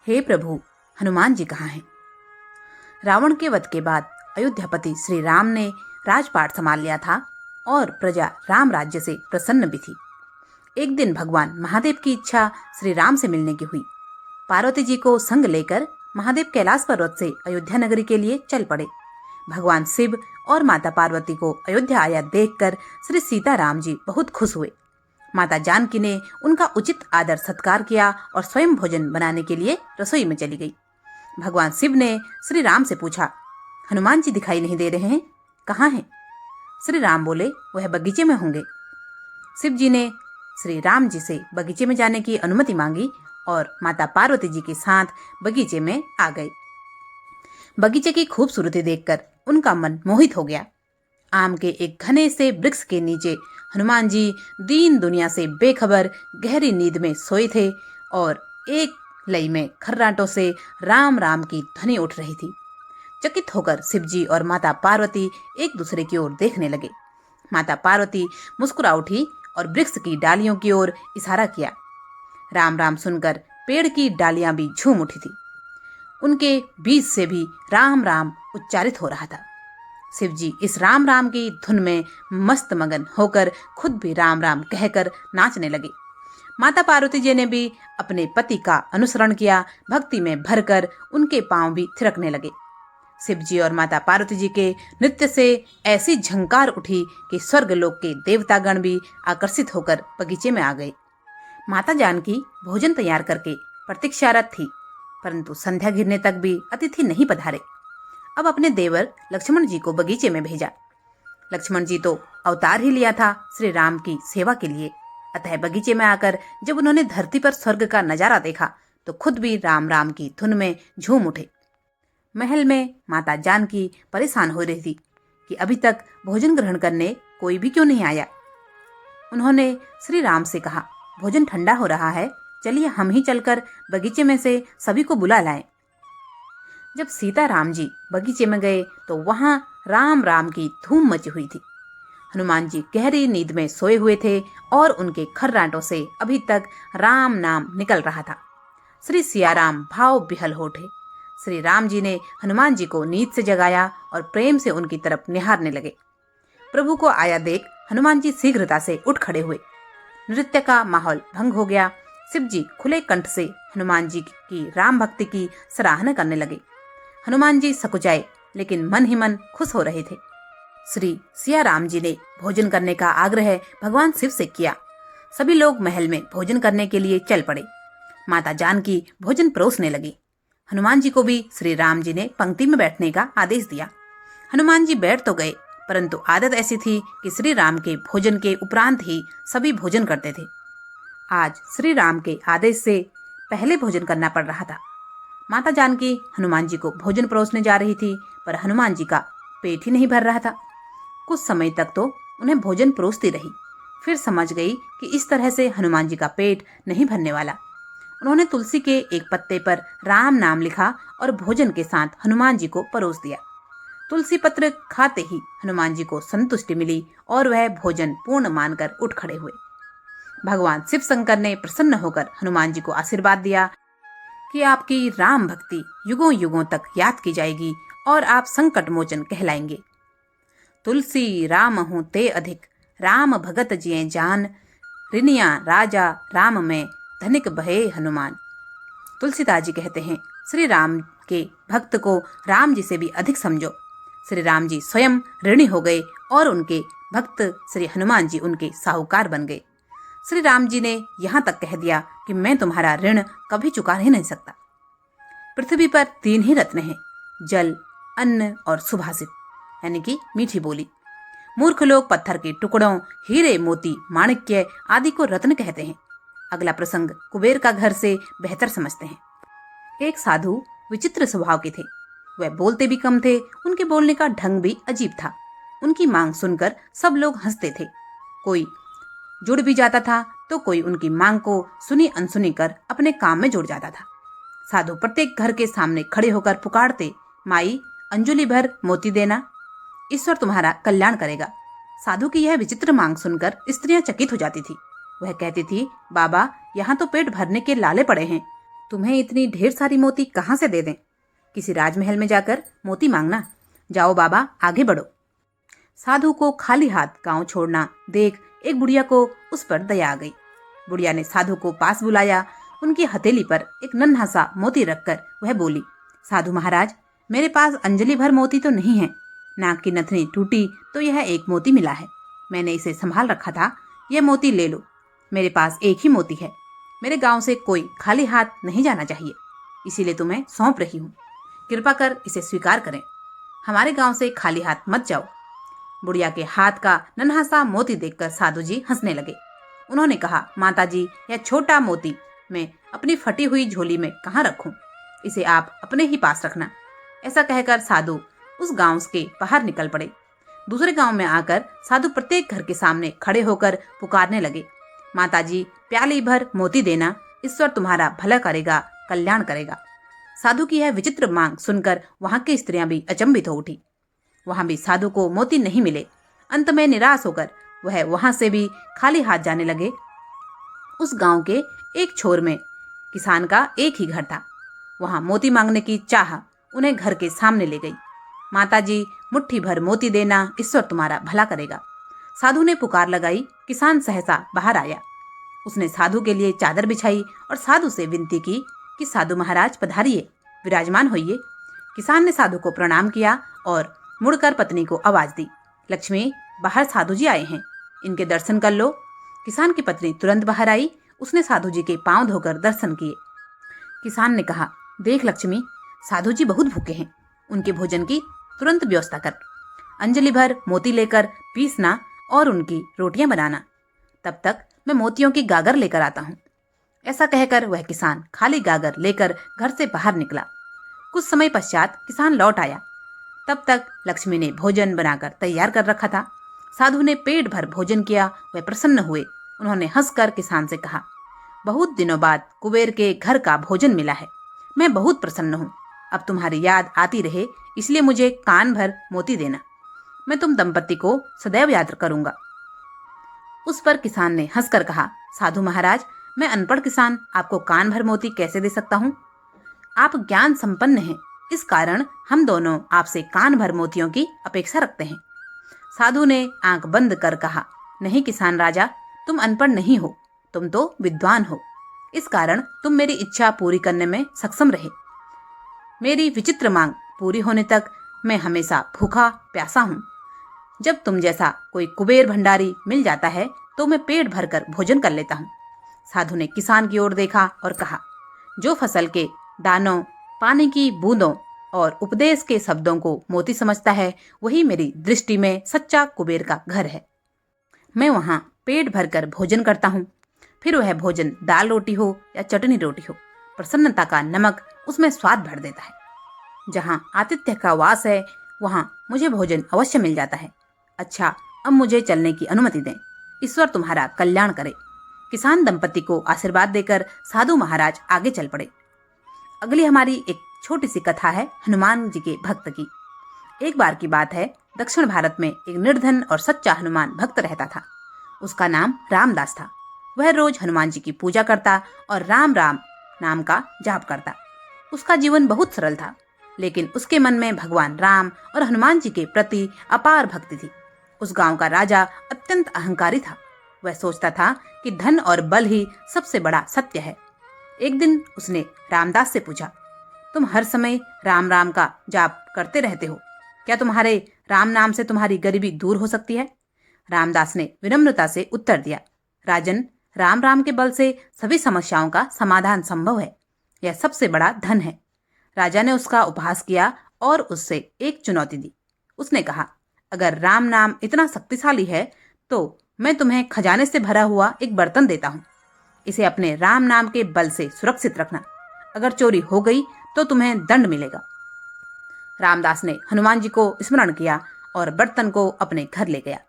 हे प्रभु, हनुमान जी कहाँ हैं? रावण के वध के बाद अयोध्यापति श्री राम ने राजपाट संभाल लिया था और प्रजा राम राज्य से प्रसन्न भी थी। एक दिन भगवान महादेव की इच्छा श्री राम से मिलने की हुई। पार्वती जी को संग लेकर महादेव कैलाश पर्वत से अयोध्या नगरी के लिए चल पड़े। भगवान शिव और माता पार्वती को अयोध्या आया देखकर श्री सीताराम जी बहुत खुश हुए। माता जानकी ने उनका उचित आदर सत्कार किया और स्वयं भोजन बनाने के लिए रसोई में चली गई। भगवान शिव ने श्री राम से पूछा, हनुमान जी दिखाई नहीं दे रहे हैं, कहाँ हैं? श्री राम बोले, वह बगीचे में होंगे। शिव जी ने श्री राम जी से बगीचे में जाने की अनुमति मांगी और माता पार्वती जी के साथ बगीचे में आ गए। बगीचे की खूबसूरती देखकर उनका मन मोहित हो गया। आम के एक घने से वृक्ष के नीचे हनुमान जी दीन दुनिया से बेखबर गहरी नींद में सोए थे और एक लय में खर्राटों से राम राम की ध्वनि उठ रही थी। चकित होकर शिवजी और माता पार्वती एक दूसरे की ओर देखने लगे। माता पार्वती मुस्कुरा उठी और वृक्ष की डालियों की ओर इशारा किया। राम राम सुनकर पेड़ की डालियां भी झूम उठी थी। उनके बीच से भी राम राम उच्चारित हो रहा था। शिवजी इस राम राम की धुन में मस्त मगन होकर खुद भी राम राम कहकर नाचने लगे। माता पार्वती जी ने भी अपने पति का अनुसरण किया। भक्ति में भरकर उनके पांव भी थिरकने लगे। शिवजी और माता पार्वती जी के नृत्य से ऐसी झंकार उठी कि स्वर्गलोक के देवतागण भी आकर्षित होकर बगीचे में आ गए। माता जानकी भोजन तैयार करके प्रतीक्षारत थी, परंतु संध्या गिरने तक भी अतिथि नहीं पधारे। अब अपने देवर लक्ष्मण जी को बगीचे में भेजा। लक्ष्मण जी तो अवतार ही लिया था श्री राम की सेवा के लिए। अतः बगीचे में आकर जब उन्होंने धरती पर स्वर्ग का नजारा देखा तो खुद भी राम राम की धुन में झूम उठे। महल में माता जानकी परेशान हो रही थी कि अभी तक भोजन ग्रहण करने कोई भी क्यों नहीं आया। उन्होंने श्री राम से कहा, भोजन ठंडा हो रहा है, चलिए हम ही चलकर बगीचे में से सभी को बुला लाएं। जब सीताराम जी बगीचे में गए तो वहां राम राम की धूम मची हुई थी। हनुमान जी गहरी नींद में सोए हुए थे और उनके खर्राटों से अभी तक राम नाम निकल रहा था। श्री सियाराम भाव बिहल हो उठे। श्री राम जी ने हनुमान जी को नींद से जगाया और प्रेम से उनकी तरफ निहारने लगे। प्रभु को आया देख हनुमान जी शीघ्रता से उठ खड़े हुए। नृत्य का माहौल भंग हो गया। शिव जी खुले कंठ से हनुमान जी की राम भक्ति की सराहना करने लगे। हनुमान जी सकुचाए लेकिन मन ही मन खुश हो रहे थे। श्री सियाराम जी ने भोजन करने का आग्रह भगवान शिव से किया। सभी लोग महल में भोजन करने के लिए चल पड़े। माता जानकी भोजन परोसने लगी। हनुमान जी को भी श्री राम जी ने पंक्ति में बैठने का आदेश दिया। हनुमान जी बैठ तो गए, परंतु आदत ऐसी थी कि श्री राम के भोजन के उपरांत ही सभी भोजन करते थे। आज श्री राम के आदेश से पहले भोजन करना पड़ रहा था। माता जानकी हनुमान जी को भोजन परोसने जा रही थी, पर हनुमान जी का पेट ही नहीं भर रहा था। कुछ समय तक तो उन्हें भोजन परोसती रही, फिर समझ गई कि इस तरह से हनुमान जी का पेट नहीं भरने वाला। उन्होंने तुलसी के एक पत्ते पर राम नाम लिखा और भोजन के साथ हनुमान जी को परोस दिया। तुलसी पत्र खाते ही हनुमान जी को संतुष्टि मिली और वह भोजन पूर्ण मानकर उठ खड़े हुए। भगवान शिव शंकर ने प्रसन्न होकर हनुमान जी को आशीर्वाद दिया कि आपकी राम भक्ति युगों युगों तक याद की जाएगी और आप संकट मोचन कहलाएंगे। तुलसी राम हूँ ते अधिक, राम भगत जिये जान, रिनिया राजा राम में धनिक भये हनुमान। तुलसीदास जी कहते हैं, श्री राम के भक्त को राम जी से भी अधिक समझो। श्री राम जी स्वयं ऋणी हो गए और उनके भक्त श्री हनुमान जी उनके साहूकार बन गए। श्री राम जी ने यहाँ तक कह दिया कि मैं तुम्हारा ऋण कभी चुका ही नहीं सकता। पृथ्वी पर 3 ही रत्न हैं, जल, अन्न और सुभाषित, यानी कि मीठी बोली। मूर्ख लोग पत्थर के टुकड़ों, हीरे मोती माणिक्य आदि को रत्न कहते हैं। अगला प्रसंग कुबेर का घर से बेहतर समझते हैं। एक साधु विचित्र स्वभाव के थे। वह बोलते भी कम थे, उनके बोलने का ढंग भी अजीब था। उनकी मांग सुनकर सब लोग हंसते थे। कोई जुड़ भी जाता था तो कोई उनकी मांग को सुनी अनसुनी कर अपने काम में जुड़ जाता था। साधु प्रत्येक घर के सामने खड़े होकर पुकारते, माई अंजुलि भर मोती देना, ईश्वर तुम्हारा कल्याण करेगा। साधु की यह विचित्र मांग सुनकर स्त्रियां चकित हो जाती थी। वह कहती थी, बाबा यहाँ तो पेट भरने के लाले पड़े हैं, तुम्हें इतनी ढेर सारी मोती कहाँ से दे दें? किसी राजमहल में जाकर मोती मांगना। जाओ बाबा, आगे बढ़ो। साधु को खाली हाथ गांव छोड़ना देख एक बुढ़िया को उस पर दया आ गई। बुढ़िया ने साधु को पास बुलाया। उनकी हथेली पर एक नन्हा सा मोती रखकर वह बोली, साधु महाराज, मेरे पास अंजलि भर मोती तो नहीं है। नाक की नथनी टूटी तो यह एक मोती मिला है। मैंने इसे संभाल रखा था। यह मोती ले लो। मेरे पास एक ही मोती है। मेरे गांव से कोई खाली हाथ नहीं जाना चाहिए, इसीलिए तुम्हें सौंप रही हूँ। कृपा कर इसे स्वीकार करें। हमारे गांव से खाली हाथ मत जाओ। बुढ़िया के हाथ का नन्हा सा मोती देखकर साधु जी हंसने लगे। उन्होंने कहा, माता जी, यह छोटा मोती मैं अपनी फटी हुई झोली में कहाँ रखूं? इसे आप अपने ही पास रखना। ऐसा कहकर साधु उस गांव के बाहर निकल पड़े। दूसरे गांव में आकर साधु प्रत्येक घर के सामने खड़े होकर पुकारने लगे, माता जी, प्याली भर मोती देना। ईश्वर तुम्हारा भला करेगा, कल्याण करेगा। साधु की यह विचित्र मांग सुनकर वहां की स्त्रियां भी अचंभित हो उठी। वहां भी साधु को मोती नहीं मिले। अंत में निराश होकर वह वहां से भी खाली हाथ जाने लगे। उस गांव के एक छोर में किसान का एक ही घर था। वहां मोती मांगने की चाह उन्हें घर के सामने ले गई। माता जी, मुट्ठी भर मोती देना, ईश्वर तुम्हारा भला करेगा। साधु ने पुकार लगाई। किसान सहसा बाहर आया। उसने साधु के लिए चादर बिछाई और साधु से विनती की कि साधु महाराज पधारिए, विराजमान होइए। किसान ने साधु को प्रणाम किया और मुड़कर पत्नी को आवाज दी, लक्ष्मी, बाहर साधु जी आए हैं, इनके दर्शन कर लो। किसान की पत्नी तुरंत बाहर आई। उसने साधु जी के पांव धोकर दर्शन किए। किसान ने कहा, देख लक्ष्मी, साधु जी बहुत भूखे हैं, उनके भोजन की तुरंत व्यवस्था कर। अंजलि भर मोती लेकर पीसना और उनकी रोटियां बनाना। तब तक मैं मोतियों की गागर लेकर आता हूँ। ऐसा कहकर वह किसान खाली गागर लेकर घर से बाहर निकला। कुछ समय पश्चात किसान लौट आया। तब तक लक्ष्मी ने भोजन बनाकर तैयार कर रखा था। साधु ने पेट भर भोजन किया। वह प्रसन्न हुए। उन्होंने हंसकर किसान से कहा, बहुत दिनों बाद कुबेर के घर का भोजन मिला है। मैं बहुत प्रसन्न हूँ। अब तुम्हारी याद आती रहे, इसलिए मुझे कान भर मोती देना। मैं तुम दंपति को सदैव याद करूंगा। उस पर किसान ने हंसकर कहा, साधु महाराज, मैं अनपढ़ किसान आपको कान भर मोती कैसे दे सकता हूँ? आप ज्ञान संपन्न हैं, इस कारण हम दोनों आपसे कान भर मोतियों की अपेक्षा रखते हैं। साधु ने आंख बंद कर कहा, नहीं किसान राजा, तुम अनपढ़ नहीं हो, तुम तो विद्वान हो। इस कारण तुम मेरी इच्छा पूरी करने में सक्षम रहे। मेरी विचित्र मांग पूरी होने तक मैं हमेशा भूखा प्यासा हूँ। जब तुम जैसा कोई कुबेर भंडारी मिल जाता है तो मैं पेट भरकर भोजन कर लेता हूँ। साधु ने किसान की ओर देखा और कहा, जो फसल के दानों, पानी की बूंदों और उपदेश के शब्दों को मोती समझता है, वही मेरी दृष्टि में सच्चा कुबेर का घर है। मैं वहाँ पेट भरकर भोजन करता हूँ। फिर वह भोजन दाल रोटी हो या चटनी रोटी हो, प्रसन्नता का नमक उसमें स्वाद भर देता है। जहाँ आतिथ्य का वास है, वहाँ मुझे भोजन अवश्य मिल जाता है। अच्छा, अब मुझे चलने की अनुमति दें। ईश्वर तुम्हारा कल्याण करे। किसान दंपति को आशीर्वाद देकर साधु महाराज आगे चल पड़े। अगली हमारी एक छोटी सी कथा है हनुमान जी के भक्त की। एक बार की बात है, दक्षिण भारत में एक निर्धन और सच्चा हनुमान भक्त रहता था। उसका नाम रामदास था। वह रोज हनुमान जी की पूजा करता और राम राम नाम का जाप करता। उसका जीवन बहुत सरल था, लेकिन उसके मन में भगवान राम और हनुमान जी के प्रति अपार भक्ति थी। उस गांव का राजा अत्यंत अहंकारी था। वह सोचता था कि धन और बल ही सबसे बड़ा सत्य है। एक दिन उसने रामदास से पूछा, तुम हर समय राम राम का जाप करते रहते हो, क्या तुम्हारे राम नाम से तुम्हारी गरीबी दूर हो सकती है? रामदास ने विनम्रता से उत्तर दिया, राजन, राम राम के बल से सभी समस्याओं का समाधान संभव है। यह सबसे बड़ा धन है। राजा ने उसका उपहास किया और उससे एक चुनौती दी। उसने कहा, अगर राम नाम इतना शक्तिशाली है तो मैं तुम्हें खजाने से भरा हुआ एक बर्तन देता हूँ। इसे अपने राम नाम के बल से सुरक्षित रखना। अगर चोरी हो गई तो तुम्हें दंड मिलेगा। रामदास ने हनुमान जी को स्मरण किया और बर्तन को अपने घर ले गया।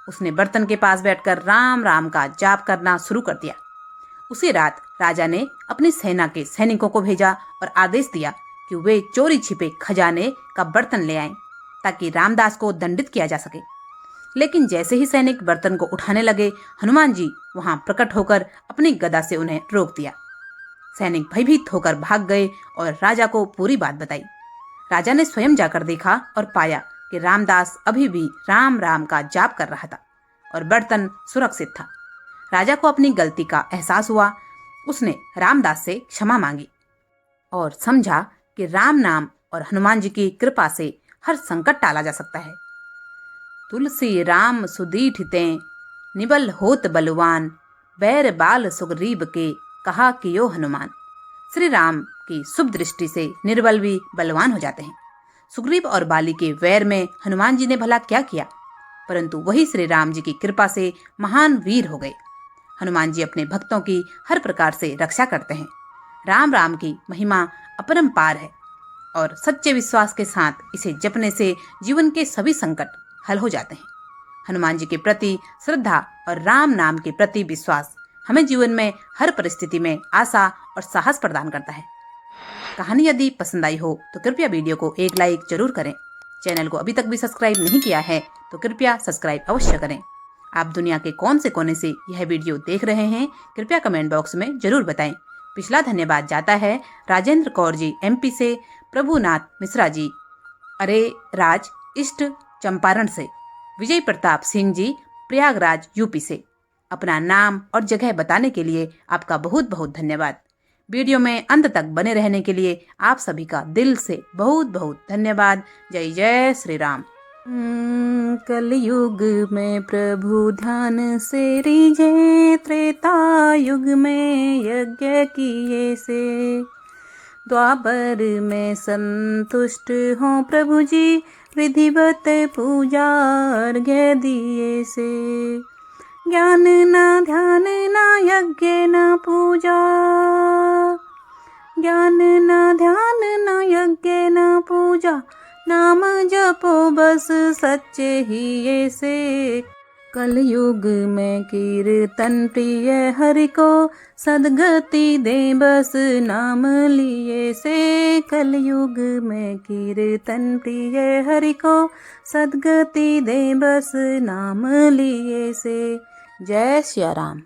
उसने बर्तन के पास बैठकर राम राम का जाप करना शुरू कर दिया। उसी रात राजा ने अपनी सेना के सैनिकों को भेजा और आदेश दिया कि वे चोरी छिपे खजाने का बर्तन ले आएं, ताकि रामदास को दंडित किया जा सके। लेकिन जैसे ही सैनिक बर्तन को उठाने लगे, हनुमान जी वहां प्रकट होकर अपनी गदा से उन्हें रोक दिया। सैनिक भयभीत होकर भाग गए और राजा को पूरी बात बताई। राजा ने स्वयं जाकर देखा और पाया कि रामदास अभी भी राम राम का जाप कर रहा था और बर्तन सुरक्षित था। राजा को अपनी गलती का एहसास हुआ। उसने रामदास से क्षमा मांगी और समझा कि राम नाम और हनुमान जी की कृपा से हर संकट टाला जा सकता है। तुलसी राम सुदीठ ते निबल होत बलवान, बैर बाल सुग्रीव के कहा कि यो हनुमान। श्री राम की शुभ दृष्टि से निर्बल भी बलवान हो जाते हैं। सुग्रीव और बाली के वैर में हनुमान जी ने भला क्या किया, परंतु वही श्री राम जी की कृपा से महान वीर हो गए। हनुमान जी अपने भक्तों की हर प्रकार से रक्षा करते हैं। राम राम की महिमा अपरंपार है और सच्चे विश्वास के साथ इसे जपने से जीवन के सभी संकट हल हो जाते हैं। हनुमान जी के प्रति श्रद्धा और राम नाम के प्रति विश्वास हमें जीवन में हर परिस्थिति में आशा और साहस प्रदान करता है। कहानी यदि पसंद आई हो तो कृपया वीडियो को एक लाइक जरूर करें। चैनल को अभी तक भी सब्सक्राइब नहीं किया है तो कृपया सब्सक्राइब अवश्य करें। आप दुनिया के कौन से कोने से यह वीडियो देख रहे हैं कृपया कमेंट बॉक्स में जरूर बताएं। पिछला धन्यवाद जाता है राजेंद्र कौर जी MP से, प्रभुनाथ मिश्रा जी अरे राज ईस्ट चंपारण से, विजय प्रताप सिंह जी प्रयागराज UP से। अपना नाम और जगह बताने के लिए आपका बहुत बहुत धन्यवाद। वीडियो में अंत तक बने रहने के लिए आप सभी का दिल से बहुत बहुत धन्यवाद। जय जय श्री राम। कलयुग में प्रभु ध्यान से रिझे, त्रेता युग में यज्ञ किए से, द्वापर में संतुष्ट हो प्रभु जी, विधिवत पूजा अर्घ्य दिए से। ज्ञान न ध्यान न यज्ञ न पूजा, ज्ञान न ध्यान न यज्ञ न पूजा, नाम जपो बस सच्चे ही ऐसे। कलयुग में कीर्तन प्रिय हरि को, सदगति दे बस नाम लिए से। कलयुग में कीर्तन प्रिय हरि को, सदगति दे बस नाम लिए से। जय सिया राम।